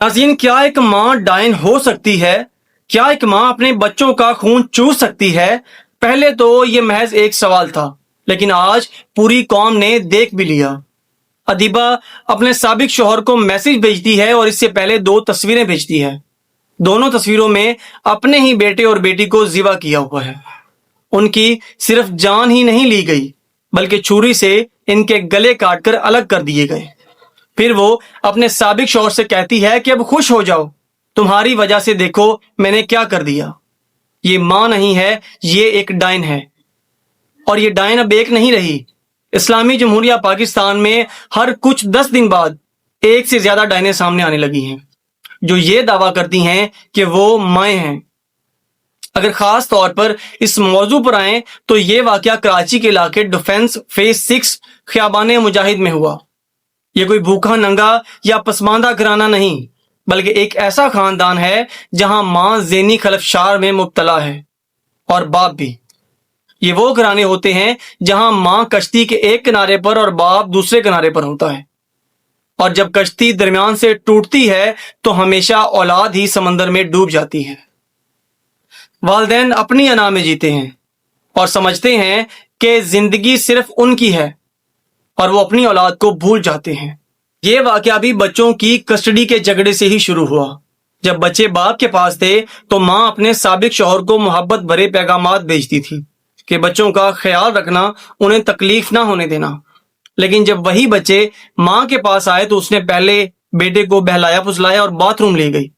नाज़रीन, क्या एक माँ डायन हो सकती है? क्या एक माँ अपने बच्चों का खून चूस सकती है? पहले तो ये महज एक सवाल था, लेकिन आज पूरी कौम ने देख भी लिया। अदीबा अपने साबिक शौहर को मैसेज भेजती है और इससे पहले 2 तस्वीरें भेजती है। दोनों तस्वीरों में अपने ही बेटे और बेटी को ज़िबा किया हुआ है। उनकी सिर्फ जान ही नहीं ली गई, बल्कि छुरी से इनके गले काटकर अलग कर दिए गए। फिर वो अपने साबिक शौहर से कहती है कि अब खुश हो जाओ, तुम्हारी वजह से देखो मैंने क्या कर दिया। ये माँ नहीं है, ये एक डायन है। और ये डायन अब एक नहीं रही। इस्लामी जमहूरिया पाकिस्तान में हर कुछ 10 दिन बाद एक से ज्यादा डायनें सामने आने लगी हैं, जो ये दावा करती हैं कि वो माएँ हैं। अगर खास तौर पर इस मौजू पर आए तो ये वाकया कराची के इलाके डिफेंस फेज 6 खियाबान मुजाहिद में हुआ। ये कोई भूखा नंगा या पसमानदा घराना नहीं, बल्कि एक ऐसा खानदान है जहां माँ ज़हनी खलफशार में मुब्तला है और बाप भी। ये वो घराने होते हैं जहां माँ कश्ती के एक किनारे पर और बाप दूसरे किनारे पर होता है, और जब कश्ती दरमियान से टूटती है तो हमेशा औलाद ही समंदर में डूब जाती है। वालिदैन अपनी अना में जीते हैं और समझते हैं कि जिंदगी सिर्फ उनकी है, और वो अपनी औलाद को भूल जाते हैं। ये वाकया भी बच्चों की कस्टडी के झगड़े से ही शुरू हुआ। जब बच्चे बाप के पास थे तो माँ अपने साबिक शौहर को मोहब्बत भरे पैगामात भेजती थी कि बच्चों का ख्याल रखना, उन्हें तकलीफ ना होने देना। लेकिन जब वही बच्चे माँ के पास आए तो उसने पहले बेटे को बहलाया फुसलाया और बाथरूम ले गई।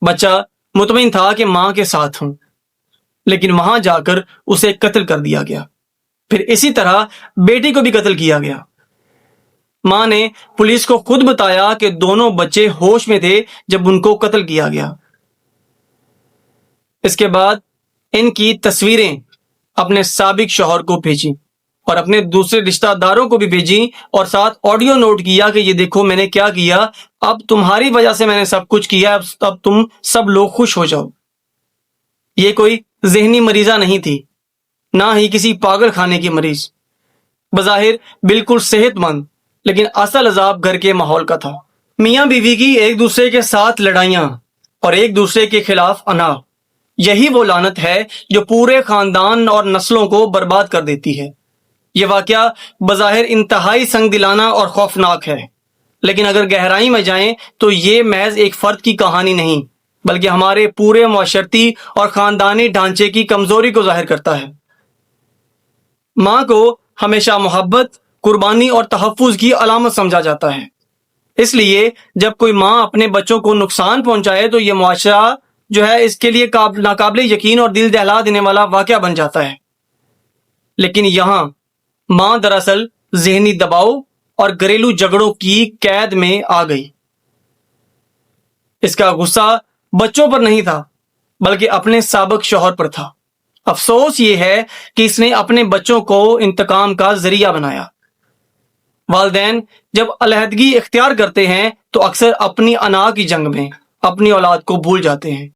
बच्चा मुतमईन था कि माँ के साथ हूं, लेकिन वहां जाकर उसे कत्ल कर दिया गया। फिर इसी तरह बेटी को भी कत्ल किया गया। मां ने पुलिस को खुद बताया कि दोनों बच्चे होश में थे जब उनको कत्ल किया गया। इसके बाद इनकी तस्वीरें अपने साबिक शौहर को भेजी और अपने दूसरे रिश्तेदारों को भी भेजी, और साथ ऑडियो नोट किया कि ये देखो मैंने क्या किया, अब तुम्हारी वजह से मैंने सब कुछ किया, अब तुम सब लोग खुश हो जाओ। ये कोई जहनी मरीजा नहीं थी, ना ही किसी पागल खाने की मरीज। बज़ाहिर बिल्कुल सेहतमंद, लेकिन असल अजाब घर के माहौल का था। मियाँ बीवी की एक दूसरे के साथ लड़ाइयाँ और एक दूसरे के खिलाफ अना, यही वो लानत है जो पूरे खानदान और नस्लों को बर्बाद कर देती है। ये वाकया बज़ाहिर इंतहाई संगदिलाना और खौफनाक है, लेकिन अगर गहराई में जाएं तो ये महज एक फर्द की कहानी नहीं, बल्कि हमारे पूरे मुआशरती और खानदानी ढांचे की कमजोरी को जाहिर करता है। माँ को हमेशा मोहब्बत, कुर्बानी और तहफ़्फ़ुज़ की अलामत समझा जाता है। इसलिए जब कोई माँ अपने बच्चों को नुकसान पहुंचाए तो ये मुआशरा जो है इसके लिए नाकाबिले यकीन और दिल दहला देने वाला वाक़या बन जाता है। लेकिन यहाँ माँ दरअसल ज़हनी दबाव और घरेलू झगड़ों की कैद में आ गई। इसका गुस्सा बच्चों पर नहीं था, बल्कि अपने साबिक शौहर पर था। अफसोस ये है कि इसने अपने बच्चों को इंतकाम का जरिया बनाया। वालिदैन जब अलहदगी इख्तियार करते हैं तो अक्सर अपनी अना की जंग में अपनी औलाद को भूल जाते हैं।